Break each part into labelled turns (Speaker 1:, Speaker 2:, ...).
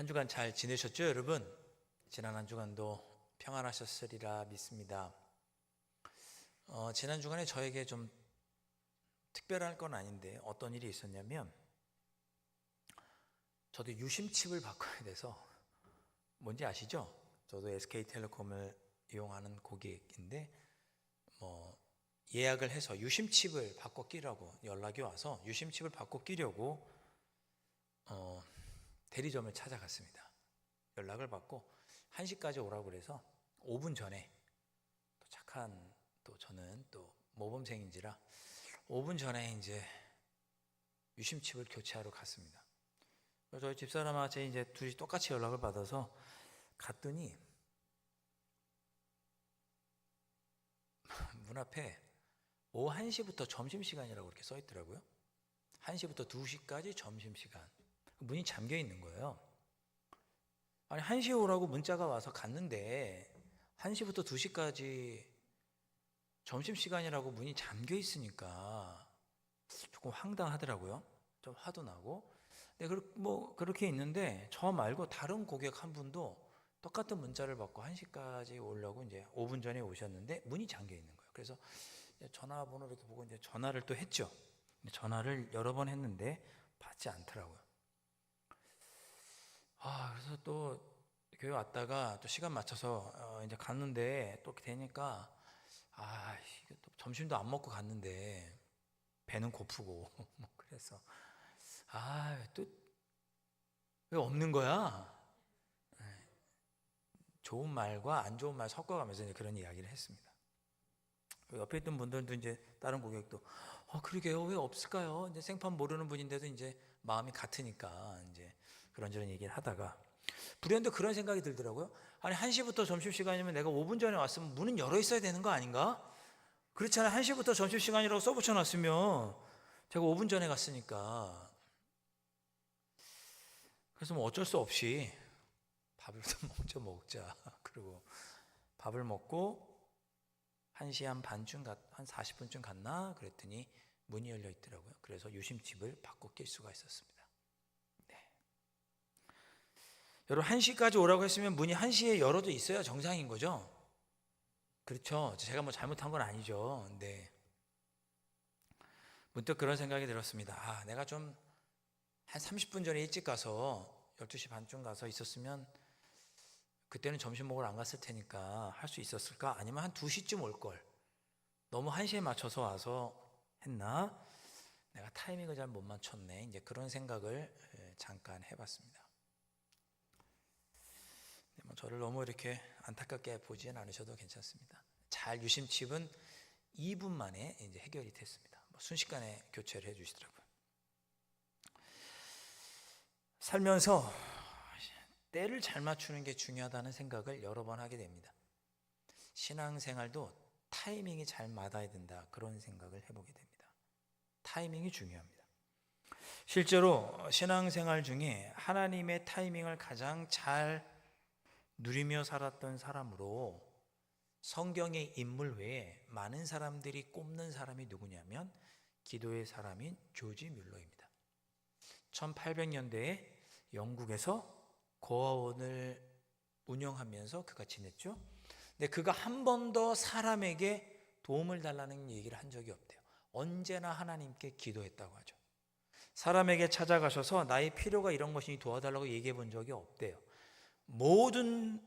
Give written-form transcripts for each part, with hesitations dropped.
Speaker 1: 한 주간 잘 지내셨죠, 여러분? 지난 한 주간도 평안하셨으리라 믿습니다. 지난 주간에 저에게 좀 특별할 건 아닌데 어떤 일이 있었냐면, 저도 유심칩을 바꿔야 돼서, 뭔지 아시죠? 저도 SK텔레콤을 이용하는 고객인데 예약을 해서 유심칩을 바꿔 끼라고 연락이 와서 유심칩을 바꿔 끼려고 대리점을 찾아갔습니다. 연락을 받고 1시까지 오라고 그래서 5분 전에, 또 착한, 또 저는 또 모범생인지라 5분 전에 이제 유심칩을 교체하러 갔습니다. 저희 집사람한테 이제 둘이 똑같이 연락을 받아서 갔더니 문 앞에 오후 1시부터 점심시간이라고 이렇게 써 있더라고요. 1시부터 2시까지 점심시간. 문이 잠겨 있는 거예요. 아니, 1시에 오라고 문자가 와서 갔는데 1시부터 2시까지 점심시간이라고 문이 잠겨 있으니까 조금 황당하더라고요. 좀 화도 나고. 근데 그렇게 있는데 저 말고 다른 고객 한 분도 똑같은 문자를 받고 1시까지 오려고 이제 5분 전에 오셨는데 문이 잠겨 있는 거예요. 그래서 전화번호 이렇게 보고 이제 전화를 또 했죠. 전화를 여러 번 했는데 받지 않더라고요. 그래서 또 교회 왔다가 또 시간 맞춰서 이제 갔는데 또 되니까 이게 또 점심도 안 먹고 갔는데 배는 고프고 그래서 또 왜 없는 거야? 좋은 말과 안 좋은 말 섞어가면서 이제 그런 이야기를 했습니다. 옆에 있던 분들도 이제 다른 고객도 그러게요, 왜 없을까요? 이제 생판 모르는 분인데도 이제 마음이 같으니까 이제 그런저런 얘기를 하다가 불현듯 그런 생각이 들더라고요. 아니, 1시부터 점심시간이면 내가 5분 전에 왔으면 문은 열어 있어야 되는 거 아닌가? 그렇잖아요. 1시부터 점심시간이라고 써붙여 놨으면 제가 5분 전에 갔으니까. 그래서 어쩔 수 없이 밥을 좀 먼저 먹자. 그리고 밥을 먹고 1시 한 40분쯤 갔나? 그랬더니 문이 열려 있더라고요. 그래서 유심칩을 바꿔 낄 수가 있었습니다. 여러분, 1시까지 오라고 했으면 문이 1시에 열어져 있어야 정상인 거죠? 그렇죠. 제가 뭐 잘못한 건 아니죠. 근데 문득 그런 생각이 들었습니다. 내가 좀 한 30분 전에 일찍 가서 12시 반쯤 가서 있었으면 그때는 점심 먹으러 안 갔을 테니까 할 수 있었을까? 아니면 한 2시쯤 올 걸. 너무 1시에 맞춰서 와서 했나? 내가 타이밍을 잘 못 맞췄네. 이제 그런 생각을 잠깐 해봤습니다. 저를 너무 이렇게 안타깝게 보지는 않으셔도 괜찮습니다. 잘 유심칩은 2분 만에 이제 해결이 됐습니다. 순식간에 교체를 해주시더라고요. 살면서 때를 잘 맞추는 게 중요하다는 생각을 여러 번 하게 됩니다. 신앙생활도 타이밍이 잘 맞아야 된다, 그런 생각을 해보게 됩니다. 타이밍이 중요합니다. 실제로 신앙생활 중에 하나님의 타이밍을 가장 잘 누리며 살았던 사람으로 성경의 인물 외에 많은 사람들이 꼽는 사람이 누구냐면 기도의 사람인 조지 뮬러입니다. 1800년대에 영국에서 고아원을 운영하면서 그가 지냈죠. 근데 그가 한 번도 사람에게 도움을 달라는 얘기를 한 적이 없대요. 언제나 하나님께 기도했다고 하죠. 사람에게 찾아가셔서 나의 필요가 이런 것이니 도와달라고 얘기해 본 적이 없대요. 모든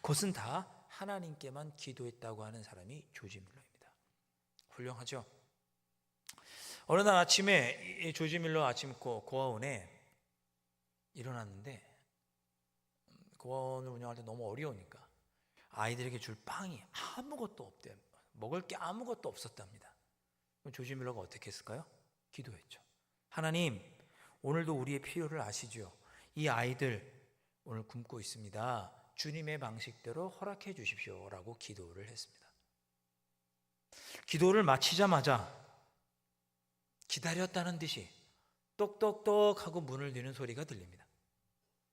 Speaker 1: 것은 다 하나님께만 기도했다고 하는 사람이 조지 뮬러입니다. 훌륭하죠? 어느 날 아침에 이 조지 뮬러 아침 고아원에 일어났는데, 고아원을 운영할 때 너무 어려우니까 아이들에게 줄 빵이 아무것도 없대요. 먹을 게 아무것도 없었답니다. 그럼 조지 뮬러가 어떻게 했을까요? 기도했죠. 하나님, 오늘도 우리의 필요를 아시죠? 이 아이들 오늘 굶고 있습니다. 주님의 방식대로 허락해 주십시오 라고 기도를 했습니다. 기도를 마치자마자 기다렸다는 듯이 똑똑똑 하고 문을 여는 소리가 들립니다.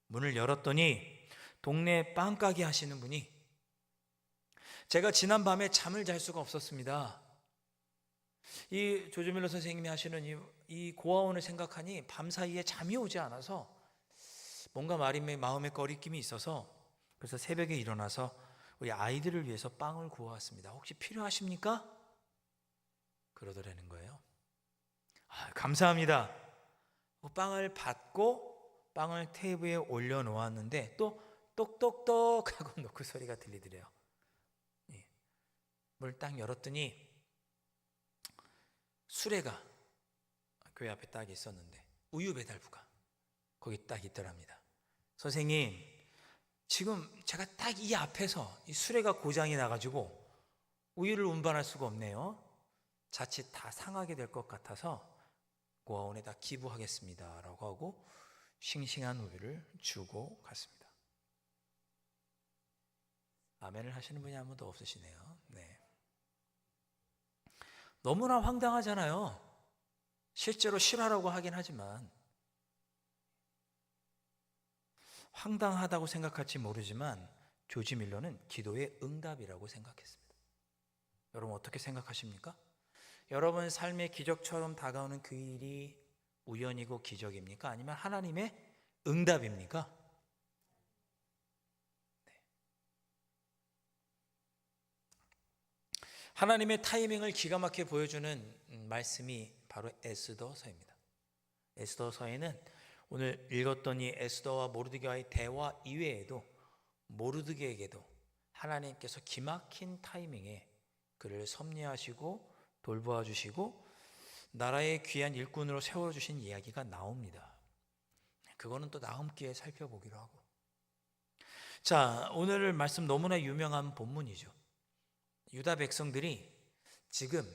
Speaker 1: 문을 열었더니 동네 빵가게 하시는 분이, 제가 지난밤에 잠을 잘 수가 없었습니다. 이 조지 뮬러 선생님이 하시는 이 고아원을 생각하니 밤사이에 잠이 오지 않아서 뭔가 마음에 꺼리낌이 있어서 그래서 새벽에 일어나서 우리 아이들을 위해서 빵을 구워왔습니다. 혹시 필요하십니까? 그러더라는 거예요. 감사합니다. 빵을 받고 빵을 테이블에 올려놓았는데 또 똑똑똑 하고 노크 소리가 들리더래요. 문을 딱 열었더니 수레가 교회 앞에 딱 있었는데 우유 배달부가 거기 딱 있더랍니다. 선생님, 지금 제가 딱 이 앞에서 이 수레가 고장이 나가지고 우유를 운반할 수가 없네요. 자칫 다 상하게 될 것 같아서 고아원에다 기부하겠습니다 라고 하고 싱싱한 우유를 주고 갔습니다. 아멘을 하시는 분이 아무도 없으시네요. 네. 너무나 황당하잖아요. 실제로 실화라고 하긴 하지만 황당하다고 생각할지 모르지만 조지 밀러는 기도의 응답이라고 생각했습니다. 여러분 어떻게 생각하십니까? 여러분 삶의 기적처럼 다가오는 그 일이 우연이고 기적입니까? 아니면 하나님의 응답입니까? 네. 하나님의 타이밍을 기가 막히게 보여주는 말씀이 바로 에스더서입니다. 에스더서에는 오늘 읽었던 이 에스더와 모르드게와의 대화 이외에도 모르드게에게도 하나님께서 기막힌 타이밍에 그를 섭리하시고 돌보아 주시고 나라의 귀한 일꾼으로 세워주신 이야기가 나옵니다. 그거는 또 다음 기회에 살펴보기로 하고. 자, 오늘 말씀 너무나 유명한 본문이죠. 유다 백성들이 지금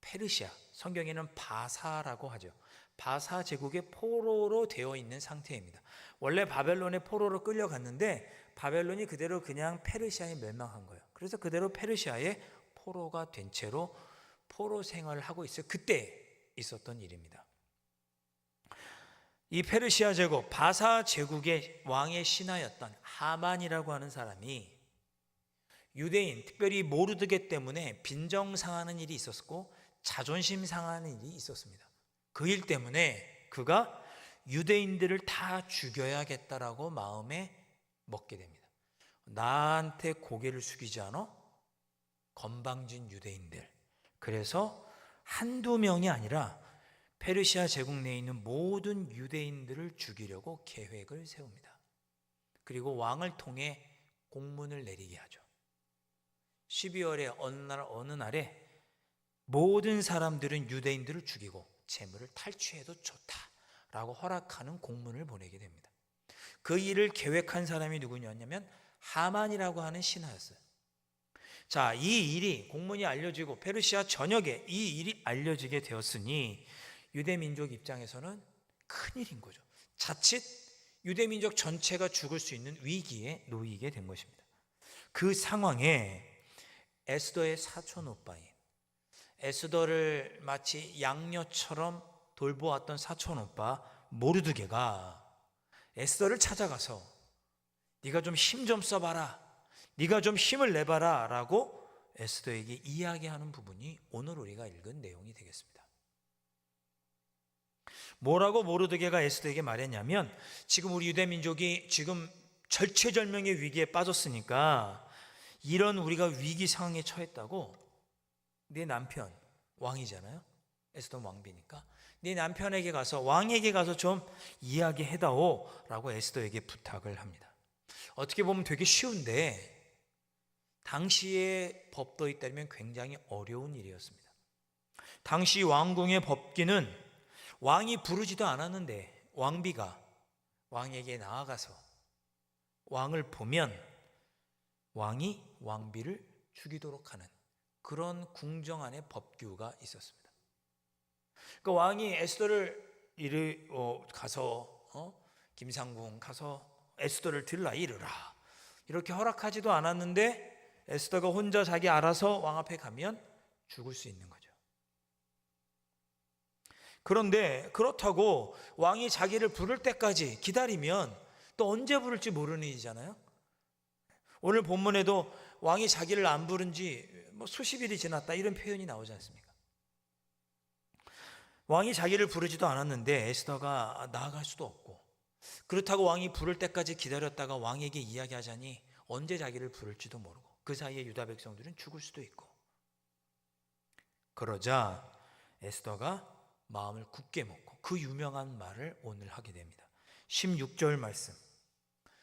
Speaker 1: 페르시아, 성경에는 바사라고 하죠. 바사 제국의 포로로 되어 있는 상태입니다. 원래 바벨론의 포로로 끌려갔는데 바벨론이 그대로 그냥 페르시아에 멸망한 거예요. 그래서 그대로 페르시아의 포로가 된 채로 포로 생활을 하고 있어요. 그때 있었던 일입니다. 이 페르시아 제국, 바사 제국의 왕의 신하였던 하만이라고 하는 사람이 유대인, 특별히 모르드게 때문에 빈정 상하는 일이 있었고 자존심 상하는 일이 있었습니다. 그 일 때문에 그가 유대인들을 다 죽여야겠다라고 마음에 먹게 됩니다. 나한테 고개를 숙이지 않아? 건방진 유대인들. 그래서 한두 명이 아니라 페르시아 제국 내에 있는 모든 유대인들을 죽이려고 계획을 세웁니다. 그리고 왕을 통해 공문을 내리게 하죠. 12월의 어느 날에 모든 사람들은 유대인들을 죽이고 재물을 탈취해도 좋다라고 허락하는 공문을 보내게 됩니다. 그 일을 계획한 사람이 누구냐면 하만이라고 하는 신하였어요. 자, 이 일이 공문이 알려지고 페르시아 전역에 이 일이 알려지게 되었으니 유대민족 입장에서는 큰일인 거죠. 자칫 유대민족 전체가 죽을 수 있는 위기에 놓이게 된 것입니다. 그 상황에 에스더의 사촌 오빠인 에스더를 마치 양녀처럼 돌보았던 사촌 오빠 모르드게가 에스더를 찾아가서 네가 좀 힘 좀 써봐라, 네가 좀 힘을 내봐라 라고 에스더에게 이야기하는 부분이 오늘 우리가 읽은 내용이 되겠습니다. 뭐라고 모르드게가 에스더에게 말했냐면, 지금 우리 유대민족이 지금 절체절명의 위기에 빠졌으니까 이런 우리가 위기 상황에 처했다고 네 남편, 왕이잖아요, 에스더 왕비니까 네 남편에게 가서, 왕에게 가서 좀 이야기해다오 라고 에스더에게 부탁을 합니다. 어떻게 보면 되게 쉬운데 당시의 법도에 따르면 굉장히 어려운 일이었습니다. 당시 왕궁의 법기는 왕이 부르지도 않았는데 왕비가 왕에게 나아가서 왕을 보면 왕이 왕비를 죽이도록 하는 그런 궁정 안에 법규가 있었습니다. 그 왕이 에스더를 가서 김상궁 가서 에스더를 들라 이르라 이렇게 허락하지도 않았는데 에스더가 혼자 자기 알아서 왕 앞에 가면 죽을 수 있는 거죠. 그런데 그렇다고 왕이 자기를 부를 때까지 기다리면 또 언제 부를지 모르는 일이잖아요. 오늘 본문에도 왕이 자기를 안 부른 지 수십 일이 지났다 이런 표현이 나오지 않습니까? 왕이 자기를 부르지도 않았는데 에스더가 나아갈 수도 없고 그렇다고 왕이 부를 때까지 기다렸다가 왕에게 이야기하자니 언제 자기를 부를지도 모르고 그 사이에 유다 백성들은 죽을 수도 있고. 그러자 에스더가 마음을 굳게 먹고 그 유명한 말을 오늘 하게 됩니다. 16절 말씀,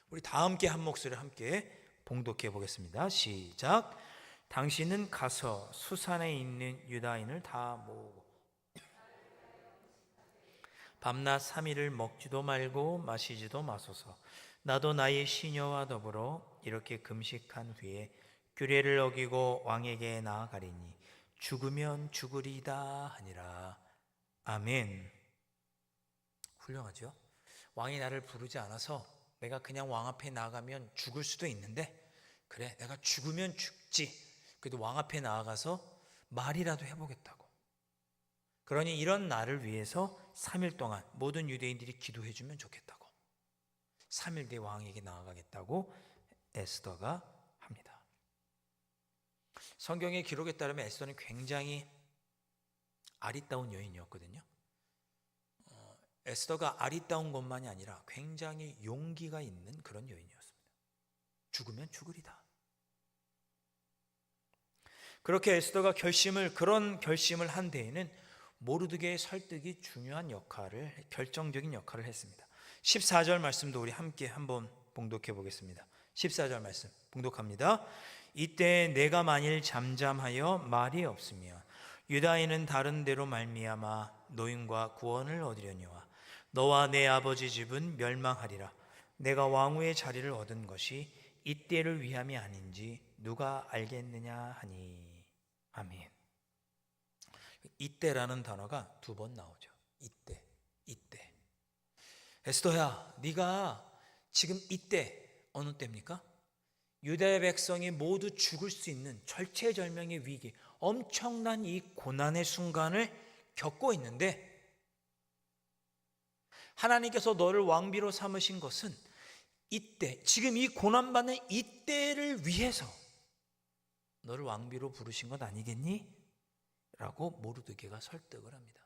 Speaker 1: 우리 다 함께 한 목소리를 함께 봉독해 보겠습니다. 시작. 당신은 가서 수산에 있는 유다인을 다 모으고 밤낮 3일을 먹지도 말고 마시지도 마소서. 나도 나의 시녀와 더불어 이렇게 금식한 후에 규례를 어기고 왕에게 나아가리니 죽으면 죽으리다 하니라. 아멘. 훌륭하죠? 왕이 나를 부르지 않아서 내가 그냥 왕 앞에 나아가면 죽을 수도 있는데, 그래 내가 죽으면 죽지, 그래도 왕 앞에 나아가서 말이라도 해보겠다고. 그러니 이런 나를 위해서 3일 동안 모든 유대인들이 기도해주면 좋겠다고 3일 뒤에 왕에게 나아가겠다고 에스더가 합니다. 성경의 기록에 따르면 에스더는 굉장히 아리따운 여인이었거든요. 에스더가 아리따운 것만이 아니라 굉장히 용기가 있는 그런 여인이었습니다. 죽으면 죽으리다. 그렇게 에스더가 그런 결심을 한 데에는 모르드게의 설득이 중요한 결정적인 역할을 했습니다. 14절 말씀도 우리 함께 한번 봉독해 보겠습니다. 14절 말씀 봉독합니다. 이때 내가 만일 잠잠하여 말이 없으면 유다인은 다른 데로 말미암아 노임과 구원을 얻으려니와 너와 내 아버지 집은 멸망하리라. 내가 왕후의 자리를 얻은 것이 이때를 위함이 아닌지 누가 알겠느냐 하니. 아멘. 이때라는 단어가 2번 나오죠. 이때. 에스더야, 네가 지금 이때 어느 때입니까? 유다의 백성이 모두 죽을 수 있는 절체절명의 위기, 엄청난 이 고난의 순간을 겪고 있는데 하나님께서 너를 왕비로 삼으신 것은 이때, 지금 이 고난받는 이때를 위해서 너를 왕비로 부르신 것 아니겠니? 라고 모르드게가 설득을 합니다.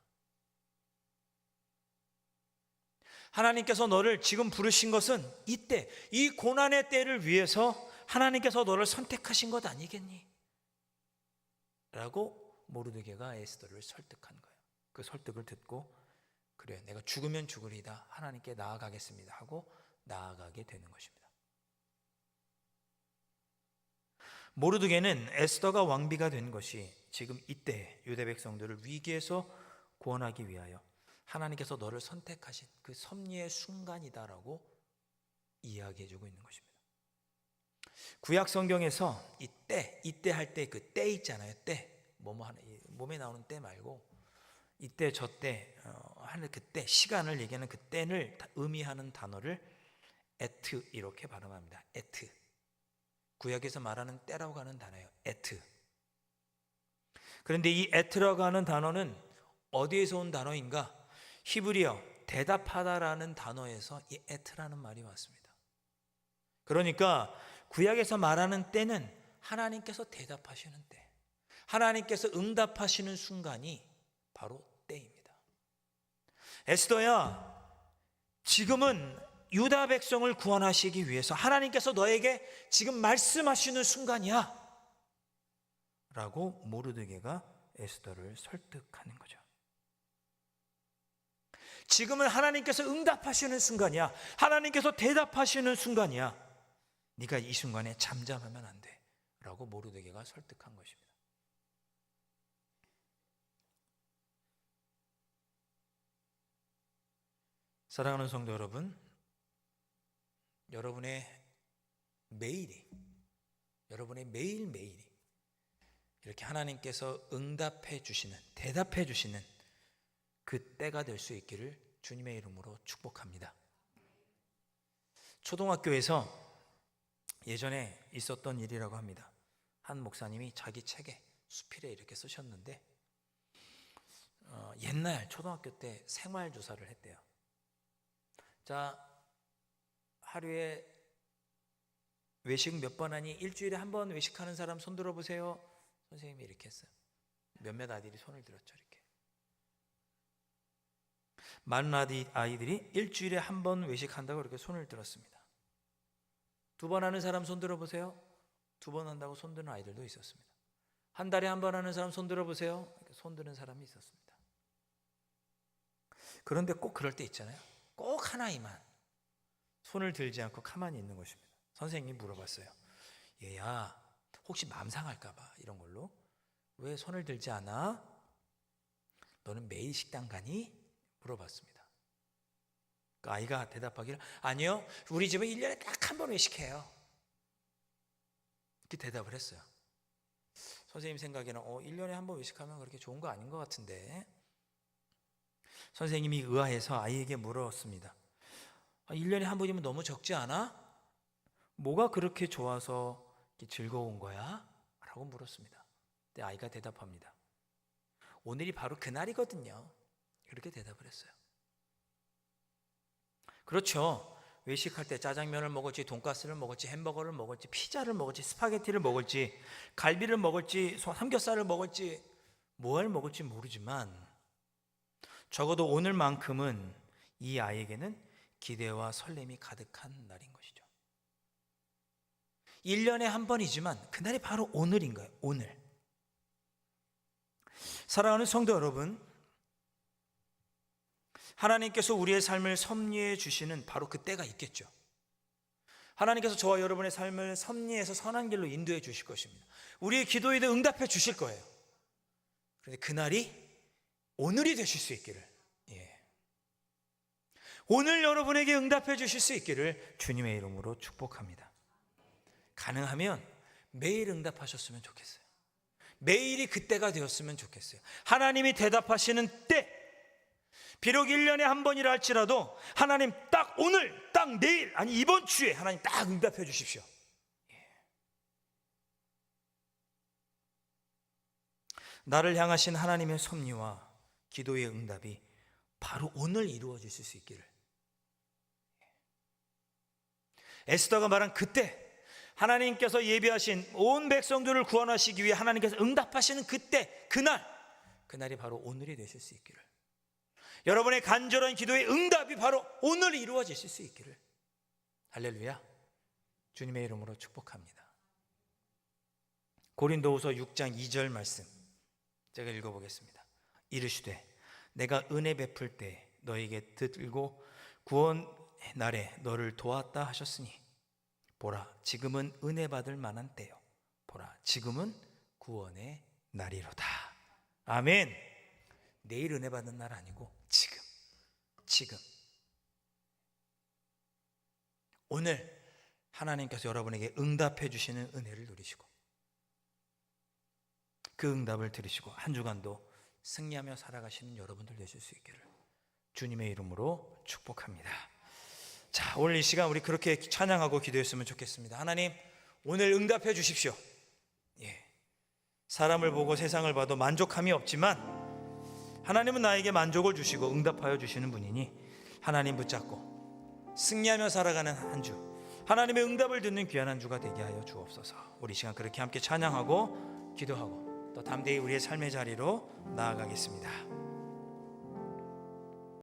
Speaker 1: 하나님께서 너를 지금 부르신 것은 이때, 이 고난의 때를 위해서 하나님께서 너를 선택하신 것 아니겠니? 라고 모르드게가 에스더를 설득한 거예요. 그 설득을 듣고 그래, 내가 죽으면 죽으리다, 하나님께 나아가겠습니다 하고 나아가게 되는 것입니다. 모르드게는 에스더가 왕비가 된 것이 지금 이때 유대 백성들을 위기에서 구원하기 위하여 하나님께서 너를 선택하신 그 섭리의 순간이다라고 이야기해주고 있는 것입니다. 구약 성경에서 이때 할 때 그 때 있잖아요. 때 뭐뭐 하는 몸에 나오는 때 말고 이때 저때 하는 그때 시간을 얘기하는 그 때를 의미하는 단어를 에트 이렇게 발음합니다. 에트. 구약에서 말하는 때라고 하는 단어예요. 에트. 그런데 이 에트라고 하는 단어는 어디에서 온 단어인가? 히브리어 대답하다라는 단어에서 이 에트라는 말이 왔습니다. 그러니까 구약에서 말하는 때는 하나님께서 대답하시는 때, 하나님께서 응답하시는 순간이 바로 때입니다. 에스더야, 지금은 유다 백성을 구원하시기 위해서 하나님께서 너에게 지금 말씀하시는 순간이야 라고 모르드게가 에스더를 설득하는 거죠. 지금은 하나님께서 응답하시는 순간이야. 하나님께서 대답하시는 순간이야. 네가 이 순간에 잠잠하면 안 돼 라고 모르드게가 설득한 것입니다. 사랑하는 성도 여러분, 여러분의 매일매일이 이렇게 하나님께서 응답해 주시는, 대답해 주시는 그 때가 될 수 있기를 주님의 이름으로 축복합니다. 초등학교에서 예전에 있었던 일이라고 합니다. 한 목사님이 자기 책에 수필에 이렇게 쓰셨는데 옛날 초등학교 때 생활조사를 했대요. 자, 하루에 외식 몇 번 하니? 일주일에 한 번 외식하는 사람 손 들어보세요. 선생님이 이렇게 했어요. 몇몇 아들이 손을 들었죠. 이렇게. 많은 아이들이 일주일에 한 번 외식한다고 그렇게 손을 들었습니다. 2번 하는 사람 손 들어보세요. 2번 한다고 손 드는 아이들도 있었습니다. 한 달에 한 번 하는 사람 손 들어보세요. 손 드는 사람이 있었습니다. 그런데 꼭 그럴 때 있잖아요. 꼭 하나이만 손을 들지 않고 가만히 있는 것입니다. 선생님이 물어봤어요. 얘야, 혹시 맘 상할까 봐 이런 걸로 왜 손을 들지 않아? 너는 매일 식당 가니? 물어봤습니다. 그 아이가 대답하기를 아니요, 우리 집은 1년에 딱 한 번 외식해요. 이렇게 대답을 했어요. 선생님 생각에는 1년에 한 번 외식하면 그렇게 좋은 거 아닌 것 같은데, 선생님이 의아해서 아이에게 물었습니다. 1년에 한 번이면 너무 적지 않아? 뭐가 그렇게 좋아서 즐거운 거야? 라고 물었습니다. 근데 아이가 대답합니다. 오늘이 바로 그날이거든요. 그렇게 대답을 했어요. 그렇죠. 외식할 때 짜장면을 먹을지, 돈가스를 먹을지, 햄버거를 먹을지, 피자를 먹을지, 스파게티를 먹을지, 갈비를 먹을지, 삼겹살을 먹을지, 뭘 먹을지 모르지만 적어도 오늘만큼은 이 아이에게는 기대와 설렘이 가득한 날인 것이죠. 1년에 한 번이지만 그날이 바로 오늘인 거예요. 오늘. 사랑하는 성도 여러분, 하나님께서 우리의 삶을 섭리해 주시는 바로 그때가 있겠죠. 하나님께서 저와 여러분의 삶을 섭리해서 선한 길로 인도해 주실 것입니다. 우리의 기도에도 응답해 주실 거예요. 그런데 그날이 오늘이 되실 수 있기를, 오늘 여러분에게 응답해 주실 수 있기를 주님의 이름으로 축복합니다. 가능하면 매일 응답하셨으면 좋겠어요. 매일이 그때가 되었으면 좋겠어요. 하나님이 대답하시는 때, 비록 1년에 한 번이라 할지라도 하나님 딱 오늘, 딱 내일, 아니 이번 주에 하나님 딱 응답해 주십시오. 나를 향하신 하나님의 섭리와 기도의 응답이 바로 오늘 이루어질 수 있기를. 에스더가 말한 그때, 하나님께서 예비하신 온 백성들을 구원하시기 위해 하나님께서 응답하시는 그때, 그날이 바로 오늘이 되실 수 있기를. 여러분의 간절한 기도의 응답이 바로 오늘 이루어지실 수 있기를. 할렐루야. 주님의 이름으로 축복합니다. 고린도후서 6장 2절 말씀 제가 읽어보겠습니다. 이르시되 내가 은혜 베풀 때 너에게 들고 구원의 날에 너를 도왔다 하셨으니 보라 지금은 은혜 받을 만한 때요 보라 지금은 구원의 날이로다. 아멘. 내일 은혜 받는 날 아니고 지금 오늘 하나님께서 여러분에게 응답해 주시는 은혜를 누리시고 그 응답을 들으시고 한 주간도 승리하며 살아가시는 여러분들 되실 수 있기를 주님의 이름으로 축복합니다. 자, 오늘 이 시간 우리 그렇게 찬양하고 기도했으면 좋겠습니다. 하나님, 오늘 응답해 주십시오. 사람을 보고 세상을 봐도 만족함이 없지만 하나님은 나에게 만족을 주시고 응답하여 주시는 분이니 하나님 붙잡고 승리하며 살아가는 한 주, 하나님의 응답을 듣는 귀한 한 주가 되게 하여 주옵소서. 우리 시간 그렇게 함께 찬양하고 기도하고 또 담대히 우리의 삶의 자리로 나아가겠습니다.